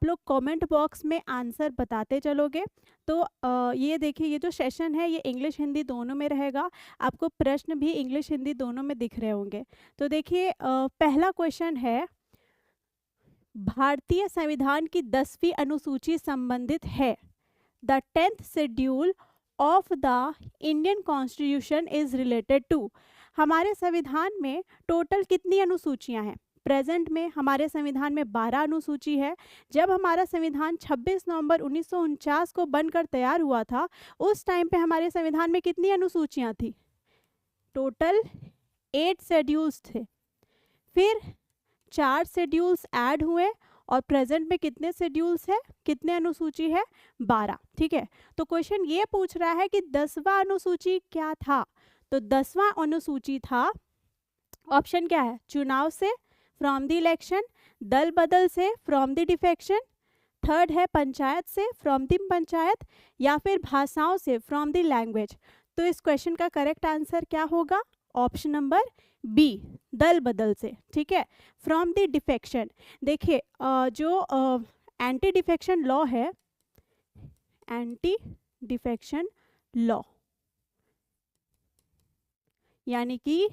आप लोग comment box में आंसर बताते चलोगे तो ये देखिए, ये जो सेशन है ये इंग्लिश हिंदी दोनों में रहेगा। आपको प्रश्न भी इंग्लिश हिंदी दोनों में दिख रहे होंगे। तो देखिए पहला क्वेश्चन है, भारतीय संविधान की 10वीं अनुसूची संबंधित है the 10th schedule of the Indian constitution is related to. हमारे संविधान में टोटल कितनी अनुसूचियां हैं? प्रेजेंट में हमारे संविधान में 12 अनुसूची है। जब हमारा संविधान 26 नवंबर 1949 को बनकर तैयार हुआ था, उस टाइम पे हमारे संविधान में कितनी अनुसूचियां थी? टोटल 8 शेड्यूल्स थे। फिर 4 शेड्यूल्स ऐड हुए और प्रेजेंट में कितने शेड्यूल्स है, कितने अनुसूची है? 12। ठीक है, तो क्वेश्चन ये पूछ रहा है कि 10वां अनुसूची क्या था? तो 10वां अनुसूची था, ऑप्शन क्या है? चुनाव से, फ्रॉम द इलेक्शन, दल बदल से, फ्रॉम द डिफेक्शन, थर्ड है पंचायत से, फ्रॉम द पंचायत, या फिर भाषाओं से, फ्रॉम द लैंग्वेज। तो इस क्वेश्चन का करेक्ट आंसर क्या होगा? ऑप्शन नंबर बी, दल बदल से। ठीक है, फ्रॉम द डिफेक्शन। देखिए जो एंटी डिफेक्शन लॉ है, एंटी डिफेक्शन लॉ यानी कि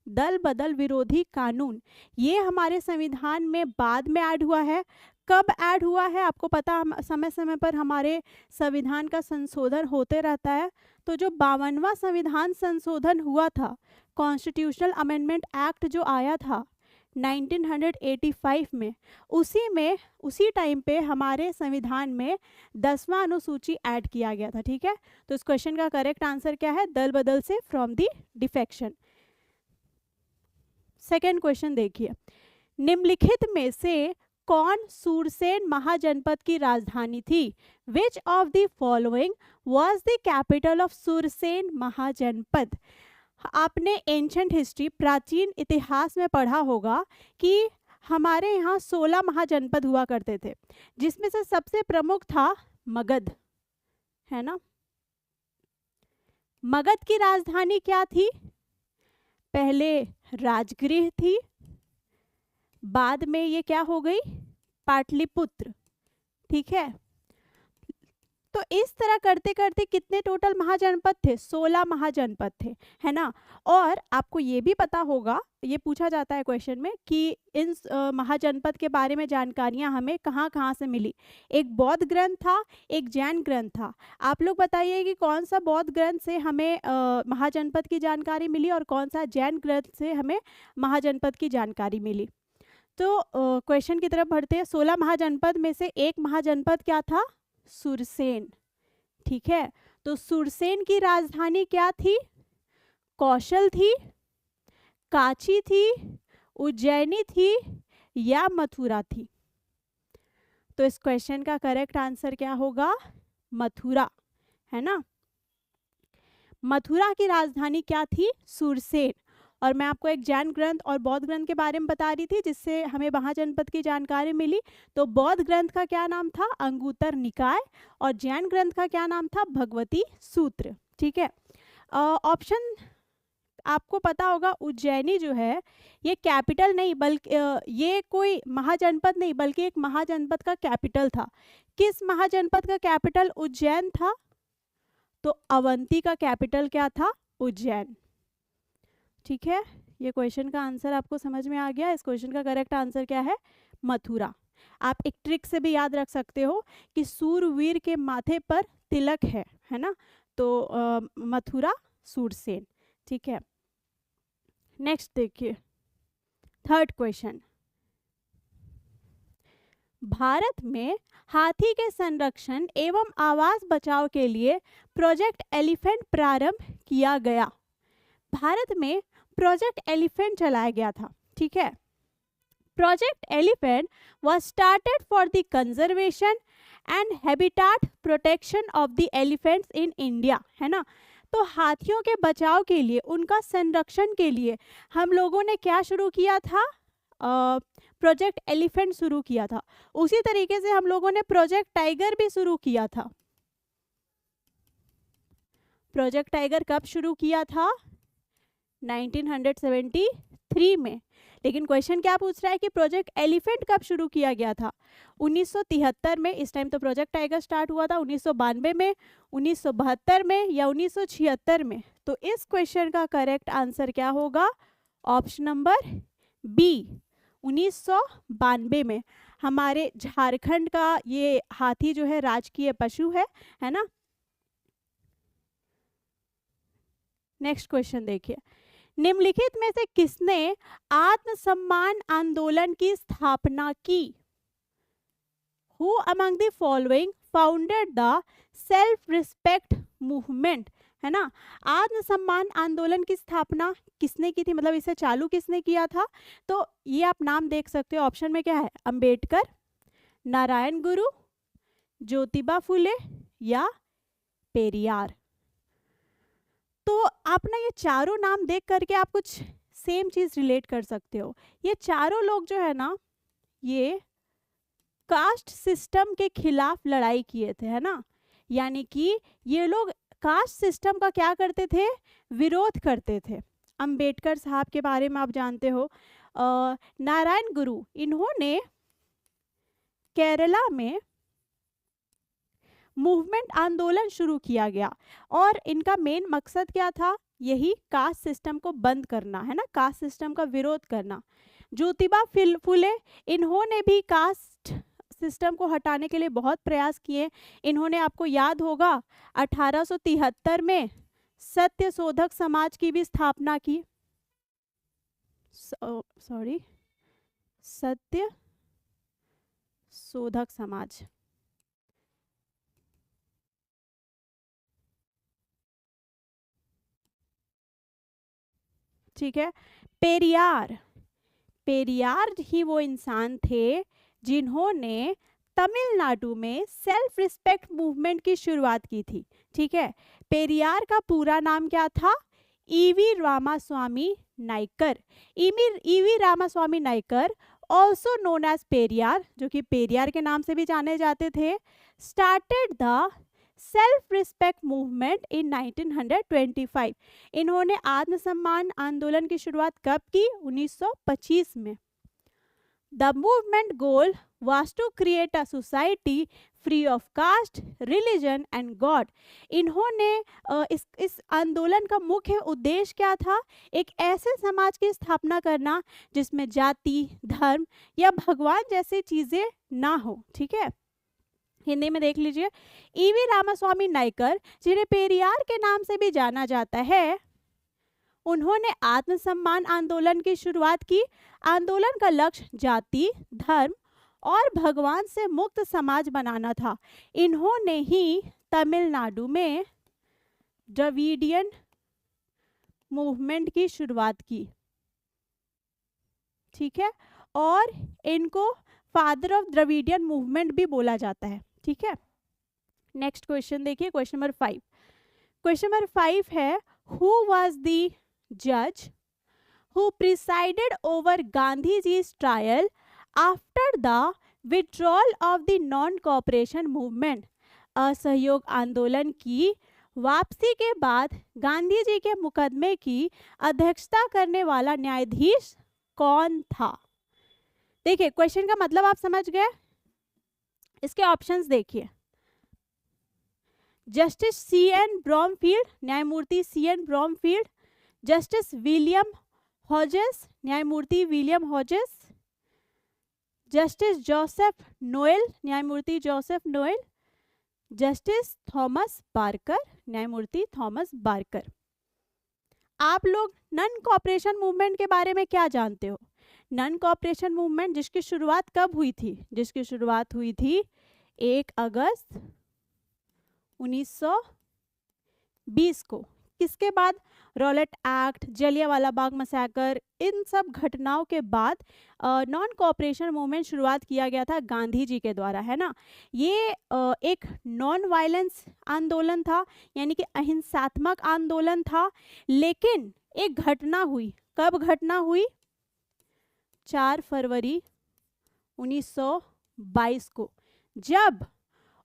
दल बदल विरोधी कानून, ये हमारे संविधान में बाद में ऐड हुआ है। कब ऐड हुआ है आपको पता, समय समय पर हमारे संविधान का संशोधन होते रहता है। तो जो 52वां संविधान संशोधन हुआ था, कॉन्स्टिट्यूशनल अमेंडमेंट एक्ट जो आया था 1985 में, उसी टाइम पे हमारे संविधान में 10वां अनुसूची ऐड किया गया था। ठीक है, तो इस क्वेश्चन का करेक्ट आंसर क्या है? दल बदल से, from the defection. Second question देखिए, निम्नलिखित में से कौन सूरसेन महाजनपद की राजधानी थी? Which of the following was the capital of Surasena Mahajanapada? आपने एंशंट हिस्ट्री, प्राचीन इतिहास में पढ़ा होगा कि हमारे यहाँ 16 महाजनपद हुआ करते थे, जिसमें से सबसे प्रमुख था मगध, है ना। मगध की राजधानी क्या थी? पहले राजगृह थी, बाद में ये क्या हो गई? पाटलिपुत्र। ठीक है, तो इस तरह करते करते कितने टोटल महाजनपद थे? 16 महाजनपद थे, है ना। और आपको ये भी पता होगा, ये पूछा जाता है क्वेश्चन में कि इन महाजनपद के बारे में जानकारियां हमें कहाँ कहाँ से मिली। एक बौद्ध ग्रंथ था, एक जैन ग्रंथ था। आप लोग बताइए कि कौन सा बौद्ध ग्रंथ से हमें महाजनपद की जानकारी मिली और कौन सा जैन ग्रंथ से हमें महाजनपद की जानकारी मिली। तो क्वेश्चन की तरफ बढ़ते हैं। 16 महाजनपद में से एक महाजनपद क्या था? सुरसेन। ठीक है, तो सुरसेन की राजधानी क्या थी? कौशल थी, काची थी, उज्जैनी थी या मथुरा थी? तो इस क्वेश्चन का करेक्ट आंसर क्या होगा? मथुरा, है ना। मथुरा की राजधानी क्या थी? सुरसेन। और मैं आपको एक जैन ग्रंथ और बौद्ध ग्रंथ के बारे में बता रही थी, जिससे हमें महाजनपद की जानकारी मिली। तो बौद्ध ग्रंथ का क्या नाम था? अंगुत्तर निकाय। और जैन ग्रंथ का क्या नाम था? भगवती सूत्र। ठीक है, ऑप्शन आपको पता होगा, उज्जैनी जो है ये कैपिटल नहीं, बल्कि ये कोई महाजनपद नहीं, बल्कि एक महाजनपद का कैपिटल था। किस महाजनपद का कैपिटल उज्जैन था? तो अवंती का कैपिटल क्या था? उज्जैन। ठीक है, ये क्वेश्चन का आंसर आपको समझ में आ गया। इस क्वेश्चन का करेक्ट आंसर क्या है? मथुरा। आप एक ट्रिक से भी याद रख सकते हो कि सूरवीर के माथे पर तिलक है ना। तो मथुरा, सूरसेन। ठीक है, नेक्स्ट देखिए, थर्ड क्वेश्चन। भारत में हाथी के संरक्षण एवं आवास बचाव के लिए प्रोजेक्ट एलिफेंट प्रारंभ किया गया। भारत में प्रोजेक्ट एलिफेंट चलाया गया था। ठीक है, project elephant was started for the conservation and habitat protection of the elephants in India, है ना। तो हाथियों के बचाव के लिए, उनका संरक्षण के लिए हम लोगों ने क्या शुरू किया था? प्रोजेक्ट एलिफेंट शुरू किया था। उसी तरीके से हम लोगों ने प्रोजेक्ट टाइगर भी शुरू किया था। प्रोजेक्ट टाइगर कब शुरू किया था? 1973 में। लेकिन क्वेश्चन क्या पूछ रहा है कि प्रोजेक्ट एलिफेंट कब शुरू किया गया था? 1973 में, इस टाइम तो प्रोजेक्ट टाइगर स्टार्ट हुआ था। 1992 में, 1972 में या 1976 में? तो इस क्वेश्चन का करेक्ट आंसर क्या होगा? ऑप्शन नंबर बी, 1992 में। हमारे झारखंड का ये हाथी जो है राजकीय पशु है ना। नेक्स्ट क्वेश्चन देखिए, निम्नलिखित में से किसने आत्मसम्मान आंदोलन की स्थापना की? Who among the following founded the self respect movement? है ना। आत्मसम्मान आंदोलन की स्थापना किसने की थी, मतलब इसे चालू किसने किया था? तो ये आप नाम देख सकते हो, ऑप्शन में क्या है? अंबेडकर, नारायण गुरु, ज्योतिबा फुले या पेरियार। तो आप ना ये चारों नाम देख करके आप कुछ सेम चीज रिलेट कर सकते हो। ये चारों लोग जो है ना, ये कास्ट सिस्टम के खिलाफ लड़ाई किए थे, है ना। यानी कि ये लोग कास्ट सिस्टम का क्या करते थे? विरोध करते थे। अंबेडकर साहब के बारे में आप जानते हो। नारायण गुरु, इन्होंने केरला में मूवमेंट आंदोलन शुरू किया गया और इनका मेन मकसद क्या था? यही कास्ट सिस्टम को बंद करना, है ना, कास्ट सिस्टम का विरोध करना। ज्योतिबा फुले, इन्होंने भी कास्ट सिस्टम को हटाने के लिए बहुत प्रयास किए। इन्होंने, आपको याद होगा, 1873 में सत्य शोधक समाज की भी स्थापना की। सत्य शोधक समाज। ठीक है। पेरियार ही वो इंसान थे जिन्होंने तमिलनाडु में सेल्फ रिस्पेक्ट मूवमेंट की शुरुआत की थी। ठीक है। पेरियार का पूरा नाम क्या था? E V Ramaswamy Naicker. E V Ramaswamy Naicker, also known as Periyar, जो कि पेरियार के नाम से भी जाने जाते थे, started the self respect movement in 1925। इन्होंने आत्मसम्मान आंदोलन की शुरुआत कब की? 1925 में। The movement goal was to create a society free of caste, religion and God। इन्होंने इस आंदोलन का मुख्य उद्देश्य क्या था? एक ऐसे समाज की स्थापना करना जिसमें जाति, धर्म या भगवान जैसी चीजें ना हो। ठीक है। हिंदी में देख लीजिए, ईवी रामास्वामी नायकर, जिन्हें पेरियार के नाम से भी जाना जाता है, उन्होंने आत्मसम्मान आंदोलन की शुरुआत की। आंदोलन का लक्ष्य जाति, धर्म और भगवान से मुक्त समाज बनाना था। इन्होंने ही तमिलनाडु में द्रविडियन मूवमेंट की शुरुआत की। ठीक है। और इनको फादर ऑफ द्रविडियन मूवमेंट भी बोला जाता है। ठीक है। नेक्स्ट क्वेश्चन देखिए, क्वेश्चन नंबर 5। क्वेश्चन नंबर 5 है, हु वाज द जज हु प्रिसाइडेड ओवर गांधी जी's trial after the withdrawal of the non cooperation movement? असहयोग आंदोलन की वापसी के बाद गांधी जी के मुकदमे की अध्यक्षता करने वाला न्यायाधीश कौन था? देखिए, क्वेश्चन का मतलब आप समझ गए। इसके ऑप्शंस देखिए, जस्टिस C.N. ब्रॉमफील्ड, न्यायमूर्ति C.N. Broomfield, justice William Hodges, न्यायमूर्ति William Hodges, justice Joseph Noel, न्यायमूर्ति Joseph Noel, justice Thomas Barker, न्यायमूर्ति थॉमस बार्कर। आप लोग नॉन कोऑपरेशन मूवमेंट के बारे में क्या जानते हो? नॉन कोऑपरेशन मूवमेंट जिसकी शुरुआत कब हुई थी? जिसकी शुरुआत हुई थी 1 अगस्त 1920 को। किसके बाद? Rowlatt act, Jallianwala Bagh massacre, इन सब घटनाओं के बाद नॉन कोऑपरेशन मूवमेंट शुरुआत किया गया था गांधी जी के द्वारा, है ना। ये एक नॉन वायलेंस आंदोलन था, यानी कि अहिंसात्मक आंदोलन था। लेकिन एक घटना हुई। कब घटना हुई? 4 फरवरी 1922 को, जब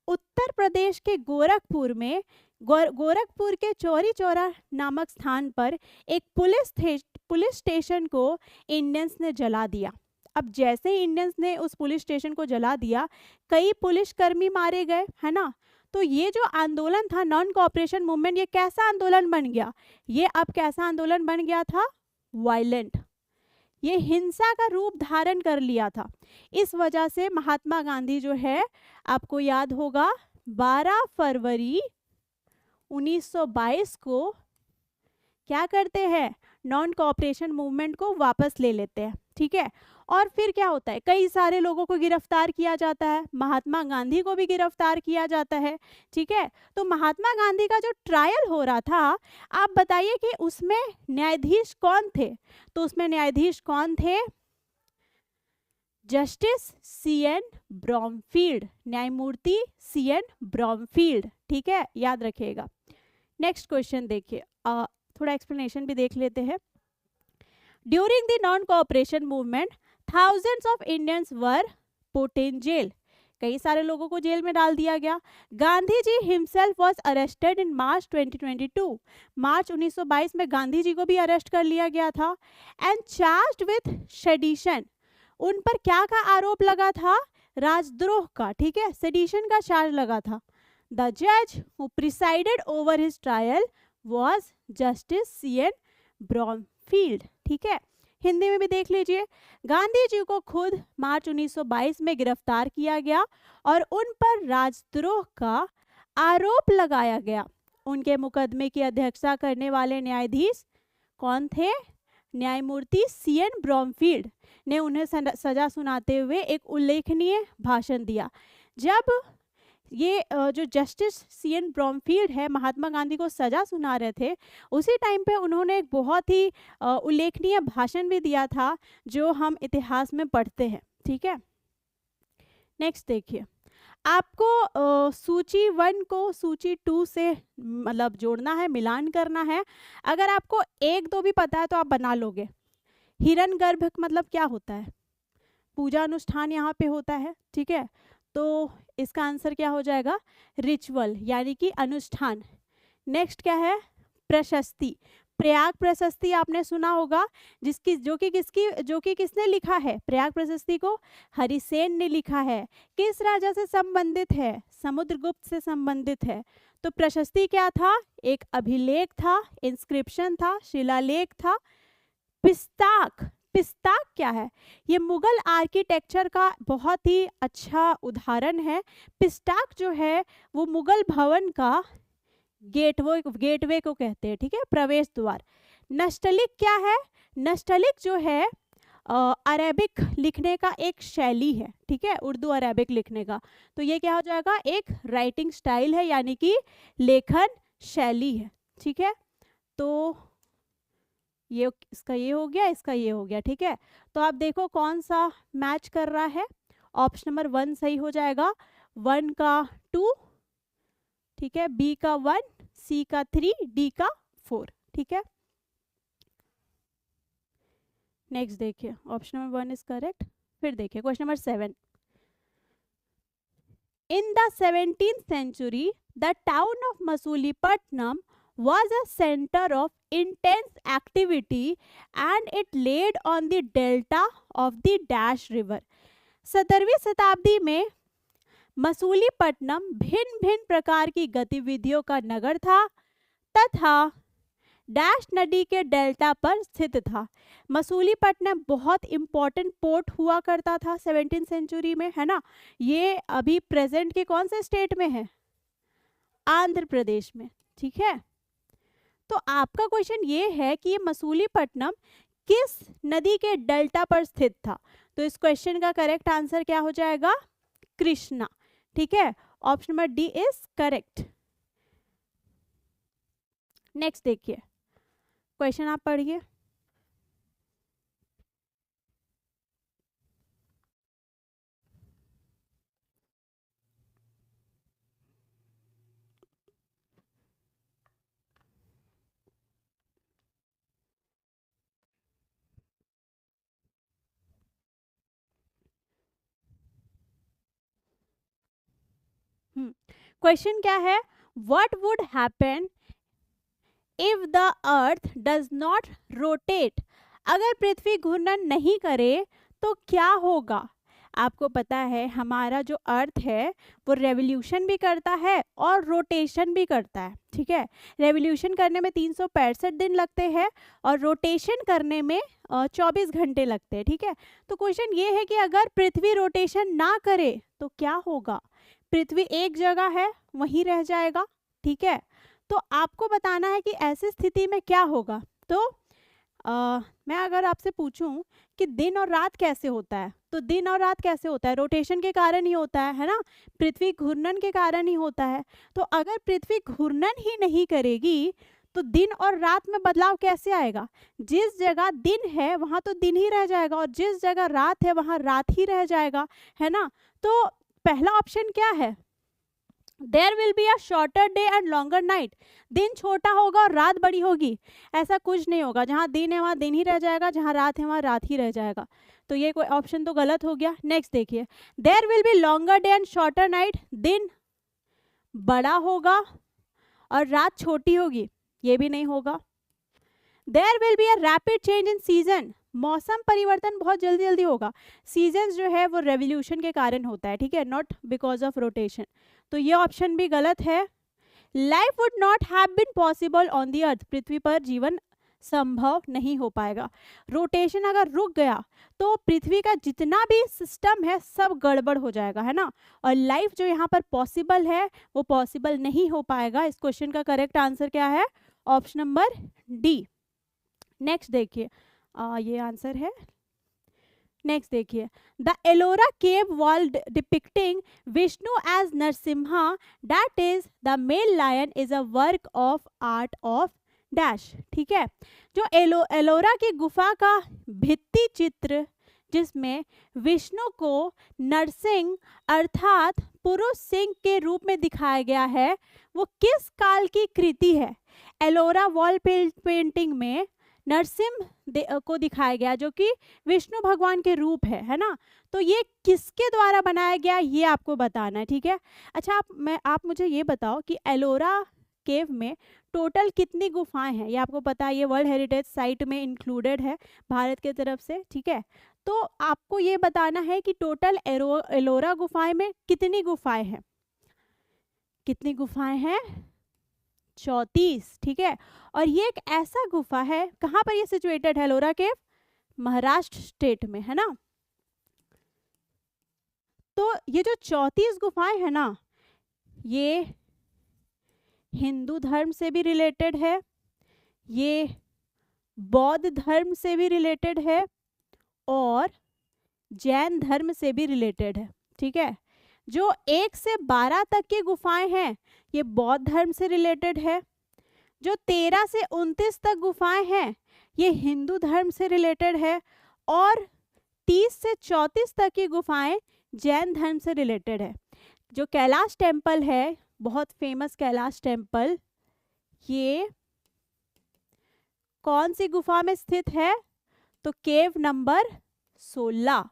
उत्तर प्रदेश के गोरखपुर में गोरखपुर के चौरी चौरा नामक स्थान पर एक पुलिस स्टेशन को इंडियंस ने जला दिया। अब जैसे ही इंडियंस ने उस पुलिस स्टेशन को जला दिया, कई पुलिसकर्मी मारे गए, है ना। तो ये जो आंदोलन था नॉन कोऑपरेशन मूवमेंट, ये कैसा आंदोलन बन गया? ये अब कैसा आंदोलन बन गया था? वायलेंट। ये हिंसा का रूप धारण कर लिया था। इस वजह से महात्मा गांधी जो है, आपको याद होगा, 12 फरवरी 1922 को क्या करते हैं? नॉन कोऑपरेशन मूवमेंट को वापस ले लेते हैं, ठीक है। और फिर क्या होता है? कई सारे लोगों को गिरफ्तार किया जाता है, महात्मा गांधी को भी गिरफ्तार किया जाता है, ठीक है। तो महात्मा गांधी का जो ट्रायल हो रहा था, आप बताइए कि उसमें न्यायाधीश कौन थे? तो उसमें न्यायाधीश कौन थे? Justice C N. ब्रॉमफील्ड, न्यायमूर्ति सी.एन. ब्रॉमफील्ड, ठीक है, याद रखिएगा। नेक्स्ट क्वेश्चन देखिए, थोड़ा एक्सप्लेनेशन भी देख लेते हैं। During the non cooperation movement thousands of Indians were put in jail. कई सारे लोगों को जेल में डाल दिया गया। Gandhi ji himself was arrested in मार्च 2022। मार्च 1922 में गांधी जी को भी अरेस्ट कर लिया गया था। एंड चार्ज्ड विथ सेडिशन, उन पर क्या का आरोप लगा था? राजद्रोह का, ठीक है, सेडिशन का चार्ज लगा था। द जज who presided over his trial was justice C N. Broomfield, ठीक है। हिंदी में भी देख लीजिए। गांधी जी को खुद मार्च 1922 में गिरफ्तार किया गया और उन पर राजद्रोह का आरोप लगाया गया। उनके मुकदमे की अध्यक्षता करने वाले न्यायाधीश कौन थे? न्यायमूर्ति सी.एन. ब्रॉमफील्ड ने उन्हें सजा सुनाते हुए एक उल्लेखनीय भाषण दिया। जब ये जो जस्टिस सी.एन. ब्रॉमफील्ड है, महात्मा गांधी को सजा सुना रहे थे, उसी टाइम पे उन्होंने एक बहुत ही उल्लेखनीय भाषण भी दिया था, जो हम इतिहास में पढ़ते हैं, ठीक है। नेक्स्ट देखिए, आपको सूची 1 को सूची 2 से मतलब जोड़ना है, मिलान करना है। अगर आपको 1-2 भी पता है तो आप बना लोगे। हिरण्यगर्भ मतलब क्या होता है? पूजा अनुष्ठान यहाँ पे होता है, ठीक है। तो इसका आंसर क्या हो जाएगा? रिचुअल, यानी कि अनुष्ठान। नेक्स्ट क्या है? प्रशस्ति। प्रयाग प्रशस्ति आपने सुना होगा, जो कि किसने लिखा है? प्रयाग प्रशस्ति को हरिसेन ने लिखा है। किस राजा से संबंधित है? समुद्रगुप्त से संबंधित है। तो प्रशस्ति क्या था? एक अभिलेख था, इंस्क्रिप्शन था, शिलालेख था। पिस्ताक, पिस्ताक क्या है? ये मुगल आर्किटेक्चर का बहुत ही अच्छा उदाहरण है। पिस्ताक जो है वो मुगल भवन का गेटवे को कहते हैं, ठीक है, प्रवेश द्वार। नस्तलिक क्या है? नस्तलिक जो है अरेबिक लिखने का एक शैली है, ठीक है, उर्दू अरेबिक लिखने का। तो ये क्या हो जाएगा? एक राइटिंग स्टाइल है, यानी कि लेखन शैली है, ठीक है। तो ये इसका ये हो गया, इसका ये हो गया, ठीक है। तो आप देखो कौन सा मैच कर रहा है। ऑप्शन नंबर 1 सही हो जाएगा, 1 का 2, ठीक है, बी का 1, सी का 3, डी का 4, ठीक है। नेक्स्ट देखिए, ऑप्शन नंबर 1 इज करेक्ट। फिर देखिए question number 7। In the 17th century, the town of Masulipatam was a center of intense activity and it laid on the delta of the Dash River. 17वीं शताब्दी में मसूलीपट्टनम भिन्न भिन्न प्रकार की गतिविधियों का नगर था तथा डैश नदी के डेल्टा पर स्थित था। मसूलीपट्टनम बहुत इंपॉर्टेंट पोर्ट हुआ करता था 17th सेंचुरी में, है ना। ये अभी प्रेजेंट के कौन से स्टेट में है? आंध्र प्रदेश में, ठीक है। तो आपका क्वेश्चन ये है कि ये मसूलीपट्टनम किस नदी के डेल्टा पर स्थित था? तो इस क्वेश्चन का करेक्ट आंसर क्या हो जाएगा? कृष्णा, ठीक है। Option number D is correct. Next देखिए, क्वेश्चन आप पढ़िए। क्वेश्चन क्या है, what would happen if the earth does not rotate, अगर पृथ्वी घूर्णन नहीं करे तो क्या होगा। आपको पता है हमारा जो अर्थ है वो रेवोल्यूशन भी करता है और रोटेशन भी करता है, ठीक है। रेवोल्यूशन करने में 365 दिन लगते हैं और रोटेशन करने में 24 घंटे लगते हैं, ठीक है। तो क्वेश्चन ये है कि अगर पृथ्वी रोटेशन ना करे तो क्या होगा। पृथ्वी एक जगह है वहीं रह जाएगा, ठीक है। तो आपको बताना है कि ऐसी स्थिति में क्या होगा। तो मैं अगर आपसे पूछूं कि दिन और रात कैसे होता है, तो दिन और रात कैसे होता है, रोटेशन के कारण ही होता है ना, पृथ्वी घूर्णन के कारण ही होता है। तो अगर पृथ्वी घूर्णन ही नहीं करेगी तो दिन और रात में बदलाव कैसे आएगा। जिस जगह दिन है वहां तो दिन ही रह जाएगा और जिस जगह रात है वहां रात ही रह जाएगा, है ना। तो पहला ऑप्शन क्या है, there will be a shorter day and longer night, दिन छोटा होगा और रात बड़ी होगी। ऐसा कुछ नहीं होगा, जहाँ दिन है वहाँ दिन ही रह जाएगा, जहाँ रात है वहाँ रात ही रह जाएगा। तो ये कोई ऑप्शन तो गलत हो गया। नेक्स्ट देखिए, there will be longer day and shorter night, दिन बड़ा होगा और रात छोटी होगी, ये भी नहीं होगा। There will be a rapid change in season, मौसम परिवर्तन बहुत जल्दी जल्दी होगा। सीजन जो है वो रेवोल्यूशन के कारण होता है, ठीक है, नॉट बिकॉज ऑफ रोटेशन। तो ये ऑप्शन भी गलत है। Life would not have been possible on the earth, पृथ्वी पर जीवन संभव नहीं हो पाएगा। रोटेशन अगर रुक गया तो पृथ्वी का जितना भी सिस्टम है सब गड़बड़ हो जाएगा, है ना। और लाइफ जो यहाँ पर पॉसिबल है वो पॉसिबल नहीं हो पाएगा। इस क्वेश्चन का करेक्ट आंसर क्या है, ऑप्शन नंबर डी। नेक्स्ट देखिए, ये आंसर है। नेक्स्ट देखिए, the Ellora cave wall depicting Vishnu as Narasimha that is the male lion is a work of art of dash, ठीक है। जो एलोरा की गुफा का भित्ति चित्र जिसमें विष्णु को नरसिंह अर्थात पुरुष सिंह के रूप में दिखाया गया है वो किस काल की कृति है। एलोरा वॉल पेंटिंग में नरसिम्ह को दिखाया गया जो कि विष्णु भगवान के रूप है ना। तो ये किसके द्वारा बनाया गया ये आपको बताना है, ठीक है। अच्छा आप मुझे ये बताओ कि एलोरा केव में टोटल कितनी गुफाएं हैं। ये आपको पता है, ये वर्ल्ड हेरिटेज साइट में इंक्लूडेड है भारत के तरफ से, ठीक है। तो आपको ये बताना है कि टोटल एलोरा गुफाएं में कितनी गुफाएं हैं। कितनी गुफाएं हैं, 34, ठीक है। और ये एक ऐसा गुफा है, कहाँ पर ये सिचुएटेड है एलोरा केव, महाराष्ट्र स्टेट में, है ना। तो ये जो 34 गुफाएं है ना, ये हिंदू धर्म से भी रिलेटेड है, ये बौद्ध धर्म से भी रिलेटेड है और जैन धर्म से भी रिलेटेड है, ठीक है। जो 1 से 12 तक की गुफाएं हैं ये बौद्ध धर्म से रिलेटेड है। जो 13 से 29 तक गुफाएं हैं ये हिंदू धर्म से रिलेटेड है और 30 से 34 तक की गुफाएं जैन धर्म से रिलेटेड है। जो कैलाश टेम्पल है, बहुत फेमस कैलाश टेम्पल, ये कौन सी गुफा में स्थित है, तो केव नंबर 16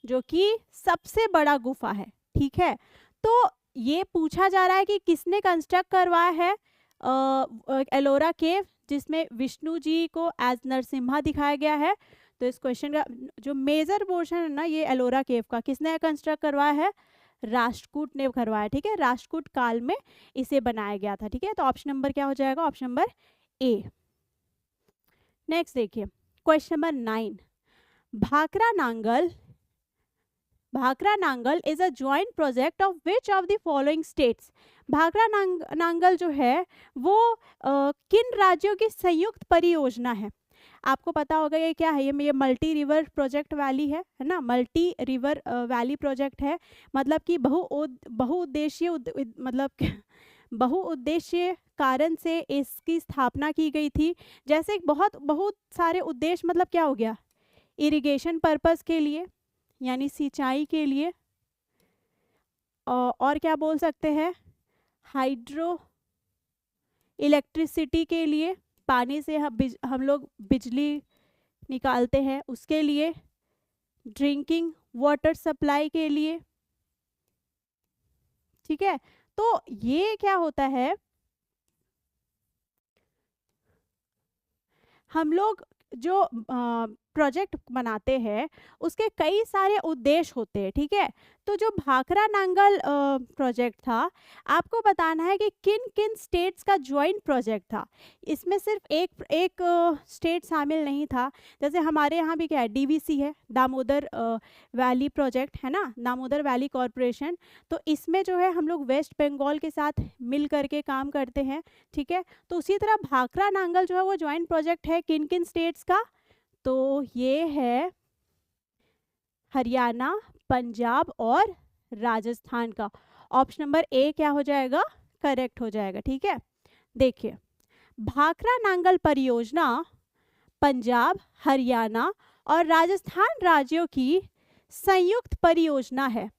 जो कि सबसे बड़ा गुफा है, ठीक है। तो ये पूछा जा रहा है कि किसने कंस्ट्रक्ट करवाया है एलोरा केव जिसमें विष्णु जी को एज नरसिम्हा दिखाया गया है। तो इस क्वेश्चन का जो मेजर पोर्शन है ना ये एलोरा केव का किसने कंस्ट्रक्ट करवाया है, राष्ट्रकूट ने करवाया, ठीक है। राष्ट्रकूट काल में इसे बनाया गया था, ठीक है। तो ऑप्शन नंबर क्या हो जाएगा, ऑप्शन नंबर ए। नेक्स्ट देखिए, question number 9, Bhakra Nangal is a joint project of which of the following states. Bhakra Nangal जो है वो किन राज्यों की संयुक्त परियोजना है। आपको पता होगा ये क्या है, ये मल्टी रिवर प्रोजेक्ट वैली है ना, मल्टी रिवर वैली प्रोजेक्ट है। मतलब कि बहुउद्देशीय कारण से इसकी स्थापना की गई थी। जैसे बहुत सारे उद्देश्य, मतलब क्या हो गया, इरिगेशन पर्पस के लिए यानी सिंचाई के लिए, और क्या बोल सकते हैं, हाइड्रो इलेक्ट्रिसिटी के लिए, पानी से हम लोग बिजली निकालते हैं उसके लिए, ड्रिंकिंग वाटर सप्लाई के लिए, ठीक है, तो ये क्या होता है, हम लोग जो प्रोजेक्ट बनाते हैं उसके कई सारे उद्देश्य होते हैं, ठीक है। तो जो भाखरा नांगल प्रोजेक्ट था, आपको बताना है कि किन किन स्टेट्स का ज्वाइंट प्रोजेक्ट था। इसमें सिर्फ एक एक स्टेट शामिल नहीं था। जैसे हमारे यहाँ भी क्या है, डीवीसी है, दामोदर वैली प्रोजेक्ट है ना, दामोदर वैली कॉरपोरेशन। तो इसमें जो है हम लोग वेस्ट बंगाल के साथ मिल करके काम करते हैं, ठीक है। तो उसी तरह भाखरा नांगल जो है वो ज्वाइंट प्रोजेक्ट है किन किन स्टेट्स का, तो ये है हरियाणा, पंजाब और राजस्थान का। ऑप्शन नंबर ए क्या हो जाएगा, करेक्ट हो जाएगा, ठीक है। देखिए, भाखरा नांगल परियोजना पंजाब, हरियाणा और राजस्थान राज्यों की संयुक्त परियोजना है।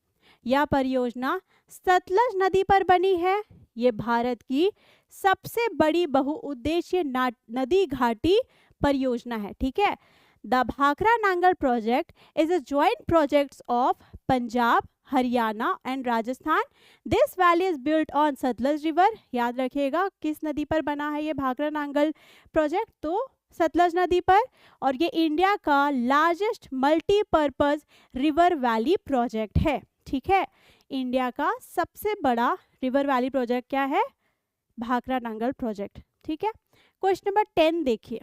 यह परियोजना सतलज नदी पर बनी है। ये भारत की सबसे बड़ी बहुउद्देशीय नदी घाटी परियोजना है, ठीक है। The Bhakra Nangal project is a joint project of Punjab, Haryana and Rajasthan. This valley is built on Sutlej river. याद रखिएगा किस नदी पर बना है ये भाखरा नांगल प्रोजेक्ट, तो सतलज नदी पर। और ये इंडिया का largest multipurpose river valley project है, ठीक है। इंडिया का सबसे बड़ा रिवर वैली प्रोजेक्ट क्या है, भाखरा नांगल प्रोजेक्ट, ठीक है। क्वेश्चन नंबर 10 देखिए,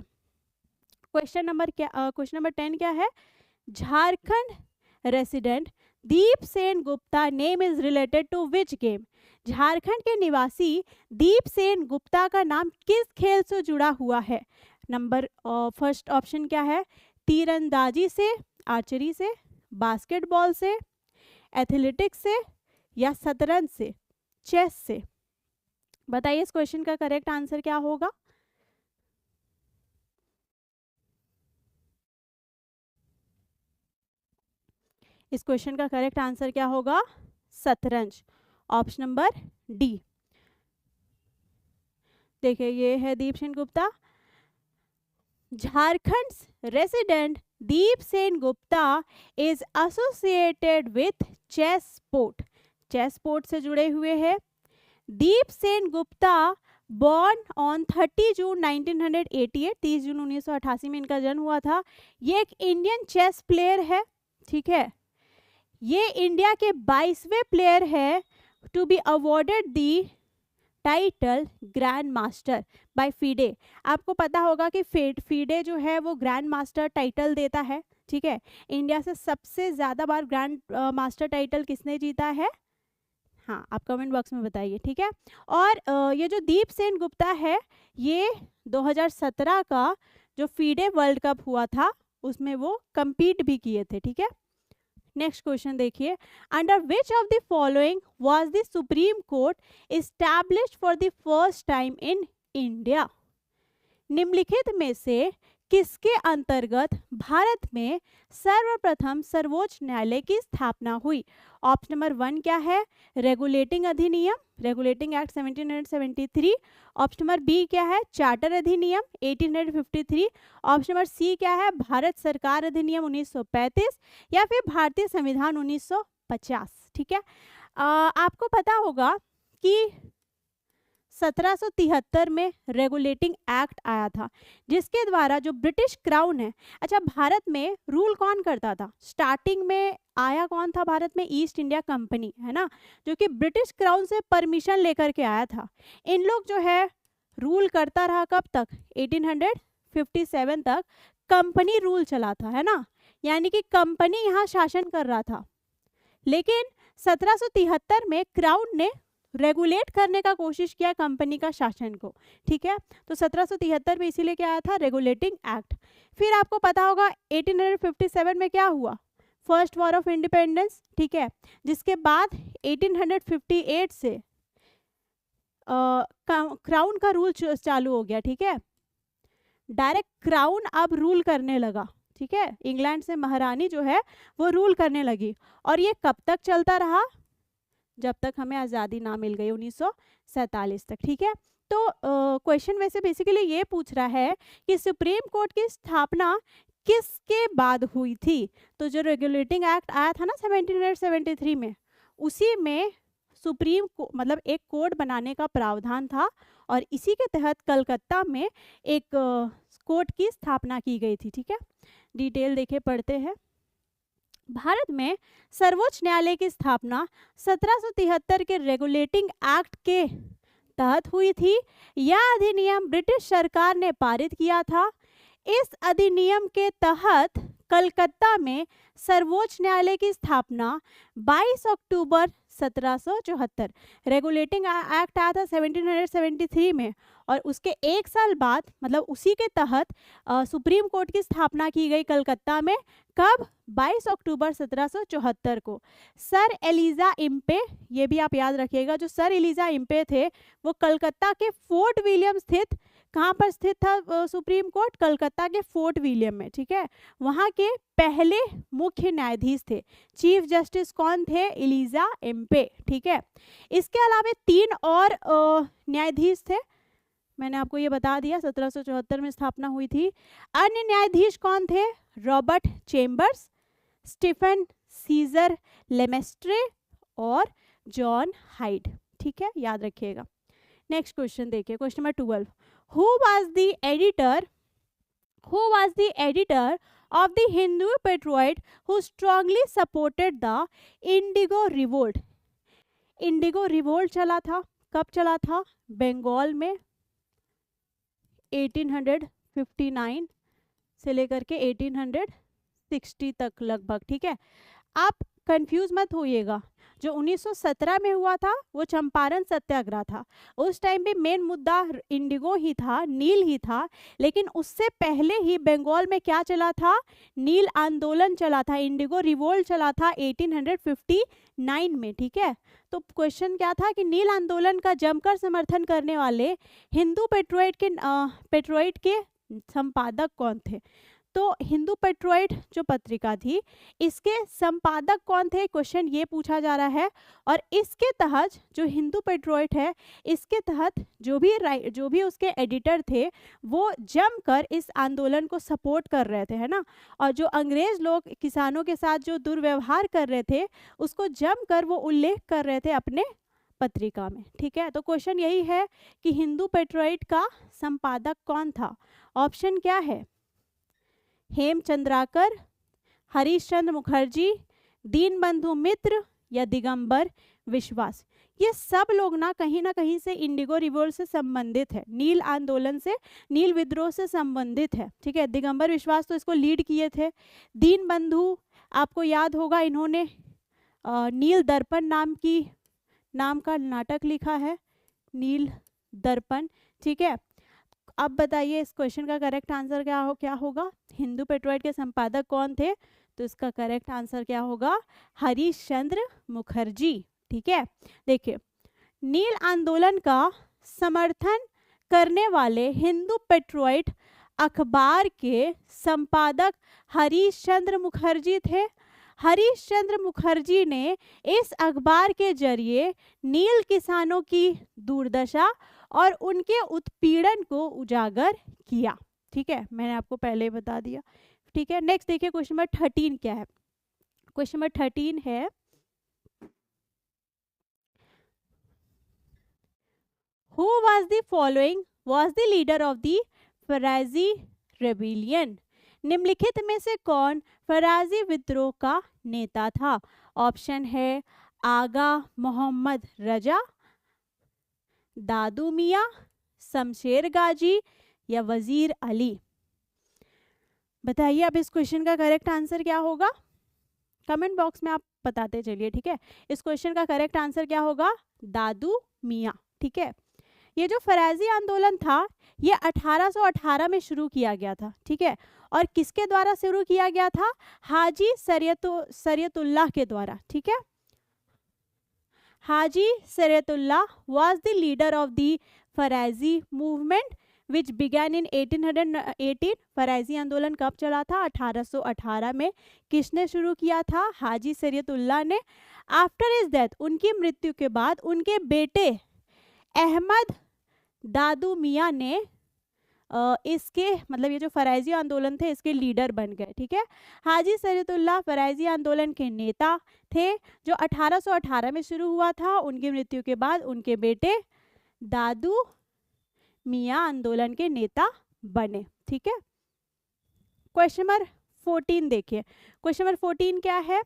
क्वेश्चन नंबर 10 क्या है, Jharkhand resident Deep Sen Gupta name is related to which game. Jharkhand के निवासी दीप सेन गुप्ता का नाम किस खेल से जुड़ा हुआ है। नंबर फर्स्ट ऑप्शन क्या है, तीरंदाजी से, आर्चरी से, बास्केटबॉल से, एथलेटिक्स से या शतरंज से, चेस से। बताइए इस क्वेश्चन का करेक्ट आंसर क्या होगा। इस क्वेश्चन का करेक्ट आंसर क्या होगा, शतरंज, ऑप्शन नंबर डी। देखिए ये है Deep Sen Gupta. Jharkhand resident Deep Sen Gupta is associated with chess sport. Chess sport से जुड़े हुए हैं। दीप सेन गुप्ता बॉर्न ऑन 30 जून 1988, 30 जून 1988 में इनका जन्म हुआ था। ये एक इंडियन चेस प्लेयर है, ठीक है। ये इंडिया के 22वें प्लेयर है to be awarded the title grand master by FIDE. आपको पता होगा कि फीडे जो है वो ग्रैंड मास्टर टाइटल देता है, ठीक है। इंडिया से सबसे ज़्यादा बार ग्रैंड मास्टर टाइटल किसने जीता है, हाँ आप कमेंट बॉक्स में बताइए, ठीक है। और ये जो दीप सेन गुप्ता है, ये 2017 का जो फीडे वर्ल्ड कप हुआ था उसमें वो compete भी किए थे, ठीक है। नेक्स्ट क्वेश्चन देखिए, under which of the following was the supreme court established for the first time in India. निम्नलिखित में से किसके अंतर्गत भारत में सर्वप्रथम सर्वोच्च न्यायालय की स्थापना हुई। ऑप्शन नंबर 1 क्या है, रेगुलेटिंग अधिनियम, regulating act 1773। Option number B क्या है, चार्टर अधिनियम 1853। ऑप्शन नंबर सी क्या है, भारत सरकार अधिनियम 1935 या फिर भारतीय संविधान 1950, ठीक है। आपको पता होगा कि 1773 में रेगुलेटिंग एक्ट आया था, जिसके द्वारा जो ब्रिटिश क्राउन है, अच्छा भारत में रूल कौन करता था, स्टार्टिंग में आया कौन था भारत में, ईस्ट इंडिया कंपनी है ना, जो कि ब्रिटिश क्राउन से परमिशन लेकर के आया था। इन लोग जो है रूल करता रहा कब तक, 1857 तक कंपनी रूल चला था, है ना, यानी कि कंपनी यहाँ शासन कर रहा था। लेकिन 1773 में क्राउन ने रेगुलेट करने का कोशिश किया कंपनी का शासन को, ठीक है। तो 1773 में इसीलिए क्या आया था, रेगुलेटिंग एक्ट। फिर आपको पता होगा 1857 में क्या हुआ, फर्स्ट वॉर ऑफ इंडिपेंडेंस, ठीक है, जिसके बाद 1858 से क्राउन का रूल चालू हो गया, ठीक है। डायरेक्ट क्राउन अब रूल करने लगा, ठीक है, इंग्लैंड से महारानी जो है वो रूल करने लगी। और ये कब तक चलता रहा, जब तक हमें आज़ादी ना मिल गई 1947 तक, ठीक है। तो क्वेश्चन वैसे बेसिकली ये पूछ रहा है कि सुप्रीम कोर्ट की स्थापना किसके बाद हुई थी। तो जो रेगुलेटिंग एक्ट आया था ना 1773 में, उसी में सुप्रीम मतलब एक कोड बनाने का प्रावधान था और इसी के तहत कलकत्ता में एक कोर्ट की स्थापना की गई थी। ठीक है, डिटेल देखे पढ़ते हैं। भारत में सर्वोच्च न्यायालय की स्थापना 1773 के रेगुलेटिंग एक्ट के तहत हुई थी। यह अधिनियम ब्रिटिश सरकार ने पारित किया था। इस अधिनियम के तहत कलकत्ता में सर्वोच्च न्यायालय की स्थापना 22 अक्टूबर 1774, रेगुलेटिंग एक्ट आया था 1773 में, और उसके एक साल बाद मतलब उसी के तहत सुप्रीम कोर्ट की स्थापना की गई कलकत्ता में। कब? 22 अक्टूबर 1774 को। सर एलिजा इम्पे, ये भी आप याद रखिएगा, जो सर एलिजा इम्पे थे वो कलकत्ता के फोर्ट विलियम स्थित, कहाँ पर स्थित था सुप्रीम कोर्ट? कलकत्ता के फोर्ट विलियम में। ठीक है, वहाँ के पहले मुख्य न्यायाधीश थे। चीफ जस्टिस कौन थे? Elijah Impey. ठीक है, इसके अलावा 3 और न्यायाधीश थे, मैंने आपको ये बता दिया, 1774 में स्थापना हुई थी। अन्य न्यायाधीश कौन थे? रॉबर्ट चेम्बर्स, स्टीफन सीजर लेमेस्ट्रे और जॉन हाइड। ठीक है, याद रखिएगा। नेक्स्ट क्वेश्चन देखिए, question number 12। Who was the editor of the Hindu Patriot who strongly supported the Indigo Revolt? Indigo revolt चला था, कब चला था? बंगाल में 1859 से लेकर के 1860 तक लगभग। ठीक है, आप कंफ्यूज मत होइएगा, जो 1917 में हुआ था वो चंपारण सत्याग्रह था। उस टाइम पे मेन मुद्दा इंडिगो ही था, नील ही था, लेकिन उससे पहले ही बंगाल में क्या चला था? नील आंदोलन चला था, इंडिगो रिवोल्ट चला था 1859 में। ठीक है, तो क्वेश्चन क्या था कि नील आंदोलन का जमकर समर्थन करने वाले हिंदू पेट्रोइट के संपादक कौन थे? तो हिंदू पेट्रोइट जो पत्रिका थी, इसके संपादक कौन थे? क्वेश्चन ये पूछा जा रहा है। और इसके तहत जो हिंदू पेट्रोइट है, इसके तहत जो भी उसके एडिटर थे वो जमकर इस आंदोलन को सपोर्ट कर रहे थे, है ना। और जो अंग्रेज लोग किसानों के साथ जो दुर्व्यवहार कर रहे थे उसको जमकर वो उल्लेख कर रहे थे अपने पत्रिका में। ठीक है, तो क्वेश्चन यही है कि हिंदू पेट्रोइट का संपादक कौन था? ऑप्शन क्या है? हेमचंद्राकर, हरीशचंद्र मुखर्जी, दीनबंधु मित्र या दिगंबर विश्वास। ये सब लोग ना कहीं से इंडिगो रिवोल्ट से संबंधित है, नील आंदोलन से, नील विद्रोह से संबंधित है। ठीक है, दिगंबर विश्वास तो इसको लीड किए थे। दीनबंधु आपको याद होगा, इन्होंने नील दर्पण नाम का नाटक लिखा है, नील दर्पण। ठीक है, अब बताइए इस क्वेश्चन का करेक्ट आंसर क्या होगा? हिंदू पेट्रोइट के संपादक कौन थे? तो इसका करेक्ट आंसर क्या होगा? हरीशचंद्र मुखर्जी। ठीक है, देखिए नील आंदोलन का समर्थन करने वाले हिंदू पेट्रोइट अखबार के संपादक हरीशचंद्र मुखर्जी थे। हरीशचंद्र मुखर्जी ने इस अखबार के जरिए नील किसानों की दुर्दशा और उनके उत्पीड़न को उजागर किया। ठीक है, मैंने आपको पहले बता दिया। ठीक है, नेक्स्ट देखिए क्वेश्चन नंबर 13 क्या है। क्वेश्चन नंबर 13 है, who was the following was the leader of the फराजी rebellion? निम्नलिखित में से कौन फराजी विद्रोह का नेता था? ऑप्शन है आगा मोहम्मद रजा, दादू मियाँ, शमशेर गाजी या वजीर अली। बताइए अब इस क्वेश्चन का करेक्ट आंसर क्या होगा? कमेंट बॉक्स में आप बताते चलिए। ठीक है, इस क्वेश्चन का करेक्ट आंसर क्या होगा? दादू मियाँ। ठीक है, ये जो फराजी आंदोलन था ये 1818 में शुरू किया गया था। ठीक है, और किसके द्वारा शुरू किया गया था? हाजी शरीयतुल्लाह के द्वारा। ठीक है, हाजी शरीयतुल्लाह was the leader of the फराजी movement which began in 1818। फराजी आंदोलन कब चला था? 1818 में। किसने शुरू किया था? हाजी शरीयतुल्लाह ने। आफ्टर हिज डेथ, उनकी मृत्यु के बाद उनके बेटे अहमद दादू मियाँ ने इसके मतलब ये जो फराइजी आंदोलन थे इसके लीडर बन गए। ठीक है, हाजी सरीतुल्लाह फराइजी आंदोलन के नेता थे जो 1818 में शुरू हुआ था। उनकी मृत्यु के बाद उनके बेटे दादू मियाँ आंदोलन के नेता बने। ठीक है, क्वेश्चन नंबर 14 देखिए। क्वेश्चन नंबर 14 क्या है?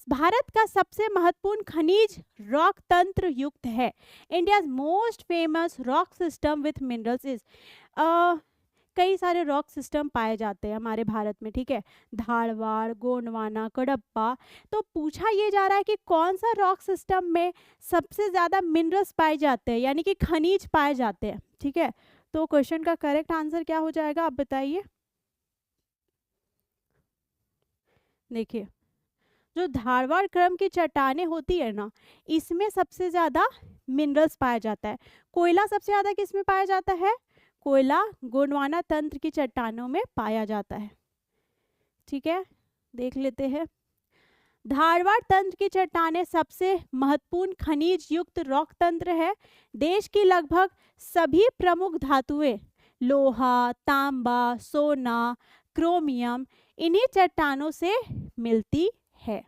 भारत का सबसे महत्वपूर्ण खनिज रॉक तंत्र युक्त है। India's most famous rock system with minerals is. कई सारे रॉक सिस्टम पाए जाते हैं हमारे भारत में। ठीक है, धारवाड़, गोंडवाना, कडप्पा। तो पूछा ये जा रहा है कि कौन सा रॉक सिस्टम में सबसे ज़्यादा मिनरल्स पाए जाते हैं, यानी कि खनिज पाए जाते हैं। ठीक है, तो क्वेश्चन का करेक्ट आंसर क्या हो जाएगा, आप बताइए। देखिए, जो धारवाड़ क्रम की चट्टानें होती है ना, इसमें सबसे ज़्यादा मिनरल्स पाया जाता है। कोयला सबसे ज़्यादा किस में पाया जाता है? कोयला गोंडवाना तंत्र की चट्टानों में पाया जाता है। ठीक है, देख लेते हैं। धारवाड़ तंत्र की चट्टानें सबसे महत्वपूर्ण खनिज युक्त रॉक तंत्र है। देश की लगभग सभी प्रमुख धातुएं, लोहा, तांबा, सोना, क्रोमियम, इन्हीं चट्टानों से मिलती है।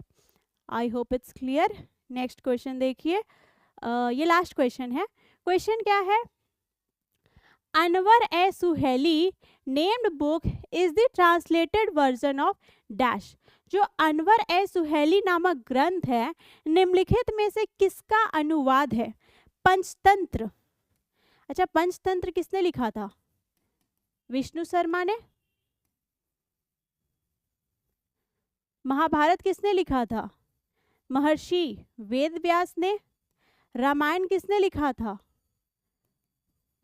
I hope it's clear. Next question देखिए, ये लास्ट क्वेश्चन है। क्वेश्चन क्या है? Anwar i Suhaili named book is the translated version of dash. जो अनवर ए सुहेली नामक ग्रंथ है, निम्नलिखित में से किसका अनुवाद है? पंचतंत्र। अच्छा, पंचतंत्र किसने लिखा था? विष्णु शर्मा ने। महाभारत किसने लिखा था? महर्षि वेद व्यास ने। रामायण किसने लिखा था?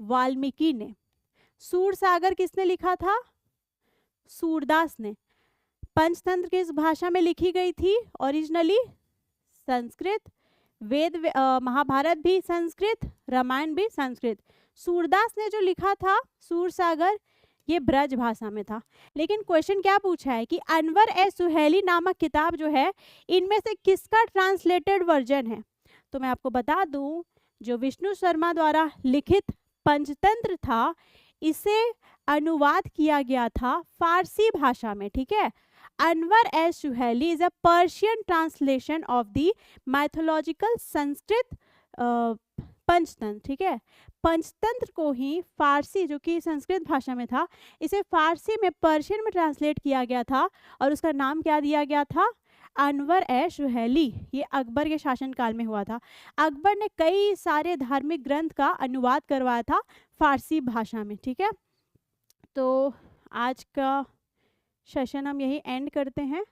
वाल्मीकि ने। सूर सागर किसने लिखा था? सूरदास ने। पंचतंत्र किस भाषा में लिखी गई थी ओरिजिनली? संस्कृत। महाभारत भी संस्कृत, रामायण भी संस्कृत। सूरदास ने जो लिखा था सूर सागर, ये ब्रज भाषा में था। लेकिन क्वेश्चन क्या पूछा है कि अनवर ए सुहेली नामक किताब जो है, इनमें से किसका ट्रांसलेटेड वर्जन है? तो मैं आपको बता दूं, जो विष्णु शर्मा द्वारा लिखित पंचतंत्र था, इसे अनुवाद किया गया था फारसी भाषा में। ठीक है, Anwar i Suhaili is a Persian translation of the mythological Sanskrit Panchatantra. ठीक है, पंचतंत्र को ही फारसी, जो कि संस्कृत भाषा में था, इसे फारसी में पर्शियन में ट्रांसलेट किया गया था और उसका नाम क्या दिया गया था? अनवर ए सुहेली। ये अकबर के शासनकाल में हुआ था। अकबर ने कई सारे धार्मिक ग्रंथ का अनुवाद करवाया था फारसी भाषा में। ठीक है, तो आज का सेशन हम यही एंड करते हैं।